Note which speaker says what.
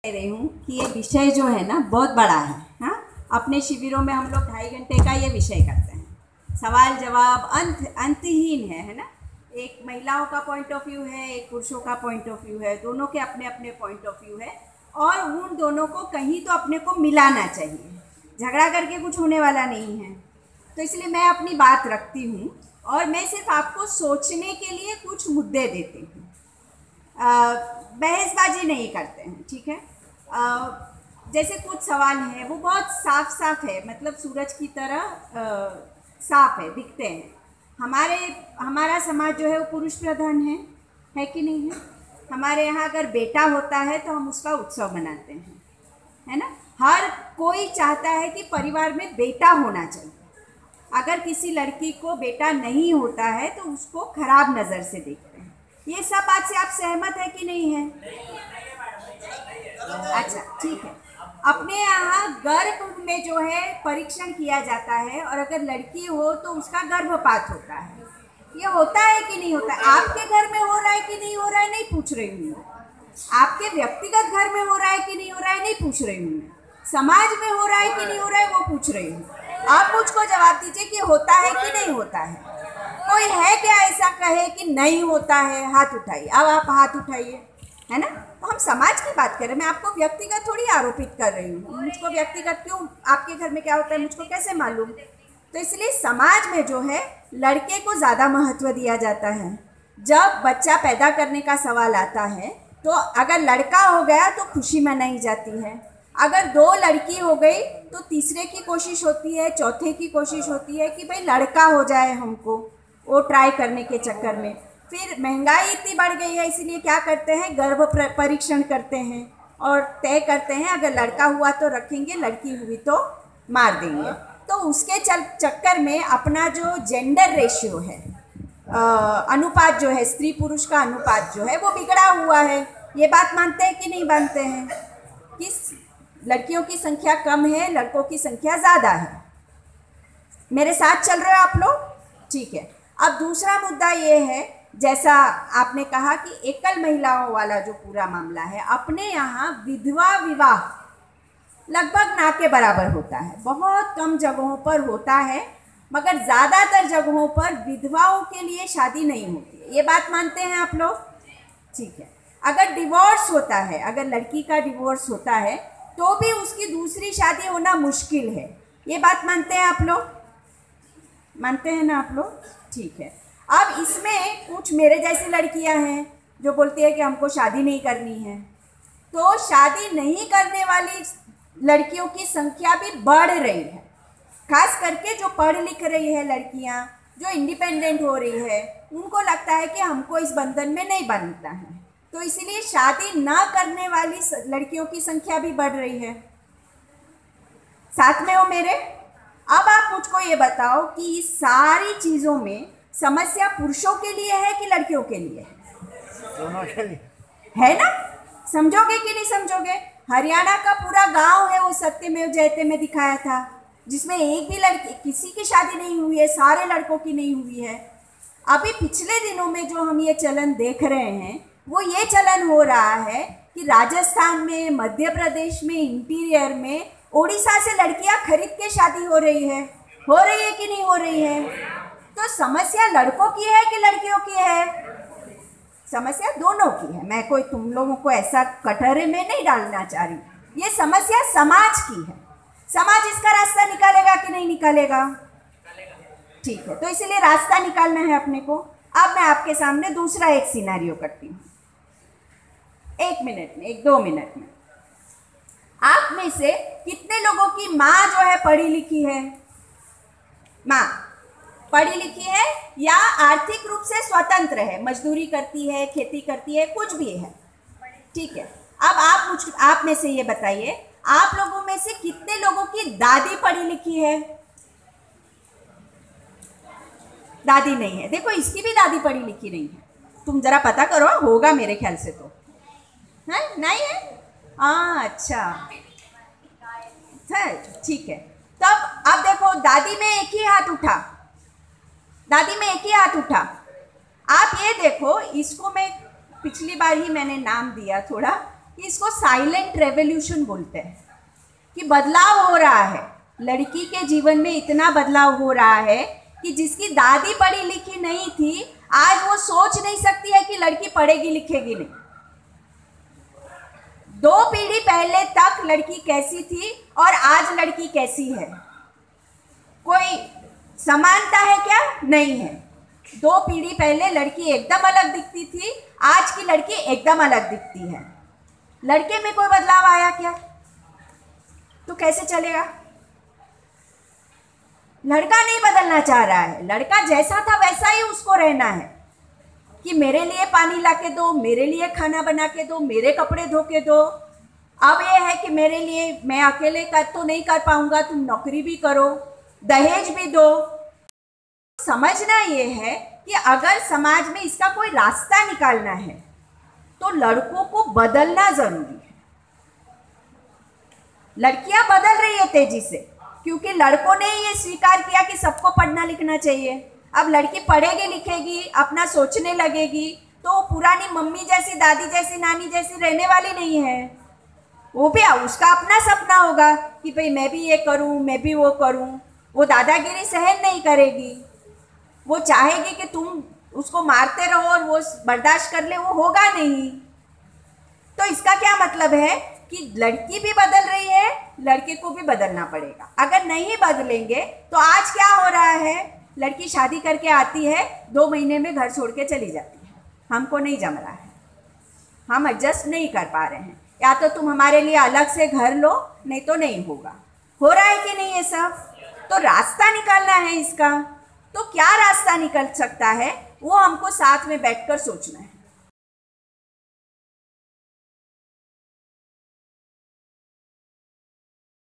Speaker 1: कह रही हूँ कि ये विषय जो है ना बहुत बड़ा है। हाँ, अपने शिविरों में हम लोग 2.5 घंटे का ये विषय करते हैं। सवाल जवाब अंतहीन है ना। एक महिलाओं का पॉइंट ऑफ व्यू है, एक पुरुषों का पॉइंट ऑफ व्यू है, दोनों के अपने अपने पॉइंट ऑफ व्यू है और उन दोनों को कहीं तो अपने को मिलाना चाहिए। झगड़ा करके कुछ होने वाला नहीं है। तो इसलिए मैं अपनी बात रखती हूँ और मैं सिर्फ आपको सोचने के लिए कुछ मुद्दे देती हूँ। बहसबाजी नहीं करते हैं, ठीक है। जैसे कुछ सवाल हैं वो बहुत साफ साफ है, मतलब सूरज की तरह साफ है, दिखते हैं। हमारा समाज जो है वो पुरुष प्रधान है कि नहीं है। हमारे यहाँ अगर बेटा होता है तो हम उसका उत्सव मनाते हैं, है ना। हर कोई चाहता है कि परिवार में बेटा होना चाहिए। अगर किसी लड़की को बेटा नहीं होता है तो उसको खराब नज़र से देखते हैं। ये सब बात से आप सहमत है कि नहीं है? अच्छा, ठीक है। अपने यहाँ गर्भ में जो है परीक्षण किया जाता है और अगर लड़की हो तो उसका गर्भपात होता है। ये होता है कि नहीं होता है? आपके घर में हो रहा है कि नहीं हो रहा है नहीं पूछ रही हूँ। आपके व्यक्तिगत घर में हो रहा है कि नहीं हो रहा है नहीं पूछ रही हूँ। समाज में हो रहा है कि नहीं हो रहा है वो पूछ रही हूँ। आप मुझको जवाब दीजिए कि होता है कि नहीं होता है। कोई है क्या ऐसा कहे कि नहीं होता है? हाथ उठाइए। अब आप हाथ उठाइए, है ना। तो हम समाज की बात कर रहे हैं। मैं आपको व्यक्तिगत थोड़ी आरोपित कर रही हूँ। मुझको व्यक्तिगत क्यों? आपके घर में क्या होता है मुझको कैसे मालूम? तो इसलिए समाज में जो है लड़के को ज़्यादा महत्व दिया जाता है। जब बच्चा पैदा करने का सवाल आता है तो अगर लड़का हो गया तो खुशी मनाई जाती है। अगर 2 लड़की हो गई तो तीसरे की कोशिश होती है, चौथे की कोशिश होती है कि भाई लड़का हो जाए हमको, वो ट्राई करने के चक्कर में। फिर महंगाई इतनी बढ़ गई है, इसीलिए क्या करते हैं, गर्भ परीक्षण करते हैं और तय करते हैं अगर लड़का हुआ तो रखेंगे, लड़की हुई तो मार देंगे। तो उसके चक्कर में अपना जो जेंडर रेशियो है, अनुपात जो है, स्त्री पुरुष का अनुपात जो है वो बिगड़ा हुआ है। ये बात मानते हैं कि नहीं मानते हैं कि लड़कियों की संख्या कम है, लड़कों की संख्या ज़्यादा है? मेरे साथ चल रहे हो आप लोग? ठीक है। अब दूसरा मुद्दा ये है, जैसा आपने कहा कि एकल महिलाओं वाला जो पूरा मामला है, अपने यहाँ विधवा विवाह लगभग ना के बराबर होता है। बहुत कम जगहों पर होता है, मगर ज़्यादातर जगहों पर विधवाओं के लिए शादी नहीं होती है। ये बात मानते हैं आप लोग? ठीक है। अगर डिवोर्स होता है, अगर लड़की का डिवोर्स होता है तो भी उसकी दूसरी शादी होना मुश्किल है। ये बात मानते हैं आप लोग? मानते हैं ना आप लोग? ठीक है। अब इसमें कुछ मेरे जैसी लड़कियां हैं जो बोलती है कि हमको शादी नहीं करनी है। तो शादी नहीं करने वाली लड़कियों की संख्या भी बढ़ रही है। खास करके जो पढ़ लिख रही है लड़कियां, जो इंडिपेंडेंट हो रही है, उनको लगता है कि हमको इस बंधन में नहीं बंधना है। तो इसीलिए शादी ना करने वाली लड़कियों की संख्या भी बढ़ रही है। साथ में हो मेरे? अब आप मुझको ये बताओ कि इस सारी चीज़ों में समस्या पुरुषों के लिए है कि लड़कियों के लिए है?
Speaker 2: दोनों के लिए
Speaker 1: है ना। समझोगे कि नहीं समझोगे? हरियाणा का पूरा गांव है वो सत्यमेव जयते में दिखाया था, जिसमें एक भी लड़की, किसी की शादी नहीं हुई है, सारे लड़कों की नहीं हुई है। अभी पिछले दिनों में जो हम ये चलन देख रहे हैं वो ये चलन हो रहा है कि राजस्थान में, मध्य प्रदेश में, इंटीरियर में, ओडिशा से लड़कियां खरीद के शादी हो रही है कि नहीं हो रही है? तो समस्या लड़कों की है कि लड़कियों की है? समस्या दोनों की है। मैं कोई तुम लोगों को ऐसा कटघरे में नहीं डालना चाह रही। ये समस्या समाज की है। समाज इसका रास्ता निकालेगा कि नहीं निकालेगा? ठीक है। तो इसीलिए रास्ता निकालना है अपने को। अब मैं आपके सामने दूसरा एक सिनेरियो करती हूँ, 1 मिनट में, 1-2 मिनट में। आप में से कितने लोगों की माँ जो है पढ़ी लिखी है? माँ पढ़ी लिखी है या आर्थिक रूप से स्वतंत्र है, मजदूरी करती है, खेती करती है, कुछ भी है? ठीक है। अब आप में से ये बताइए, आप लोगों में से कितने लोगों की दादी पढ़ी लिखी है? दादी नहीं है। देखो, इसकी भी दादी पढ़ी लिखी नहीं है। तुम जरा पता करो, होगा मेरे ख्याल से तो है नहीं है। अच्छा, ठीक है। तब अब देखो, दादी में एक ही हाथ उठा, दादी में एक ही हाथ उठा। आप ये देखो, इसको मैं पिछली बार ही मैंने नाम दिया थोड़ा, कि इसको साइलेंट रेवोल्यूशन बोलते हैं, कि बदलाव हो रहा है लड़की के जीवन में। इतना बदलाव हो रहा है कि जिसकी दादी पढ़ी लिखी नहीं थी, आज वो सोच नहीं सकती है कि लड़की पढ़ेगी लिखेगी नहीं। 2 पीढ़ी पहले तक लड़की कैसी थी और आज लड़की कैसी है, कोई समानता है क्या? नहीं है। 2 पीढ़ी पहले लड़की एकदम अलग दिखती थी, आज की लड़की एकदम अलग दिखती है। लड़के में कोई बदलाव आया क्या? तो कैसे चलेगा? लड़का नहीं बदलना चाह रहा है, लड़का जैसा था वैसा ही उसको रहना है, कि मेरे लिए पानी ला के दो, मेरे लिए खाना बना के दो, मेरे कपड़े धो के दो। अब ये है कि मेरे लिए, मैं अकेले कर तो नहीं कर पाऊंगा, तुम नौकरी भी करो, दहेज भी दो। समझना ये है कि अगर समाज में इसका कोई रास्ता निकालना है तो लड़कों को बदलना जरूरी है। लड़कियां बदल रही है तेजी से, क्योंकि लड़कों ने ये स्वीकार किया कि सबको पढ़ना लिखना चाहिए। अब लड़की पढ़ेगी लिखेगी, अपना सोचने लगेगी, तो पुरानी मम्मी जैसी, दादी जैसी, नानी जैसी रहने वाली नहीं है। वो भी उसका अपना सपना होगा कि भाई मैं भी ये करूं, मैं भी वो करूं। वो दादागिरी सहन नहीं करेगी, वो चाहेगी कि तुम उसको मारते रहो और वो बर्दाश्त कर ले, वो होगा नहीं। तो इसका क्या मतलब है कि लड़की भी बदल रही है, लड़के को भी बदलना पड़ेगा। अगर नहीं बदलेंगे तो आज क्या हो रहा है, लड़की शादी करके आती है, 2 महीने में घर छोड़ के चली जाती है, हमको नहीं जम रहा है, हम एडजस्ट नहीं कर पा रहे हैं, या तो तुम हमारे लिए अलग से घर लो, नहीं तो नहीं होगा। हो रहा है कि नहीं ये सब? तो रास्ता निकालना है इसका। तो क्या रास्ता निकल सकता है, वो हमको साथ में बैठकर सोचना है।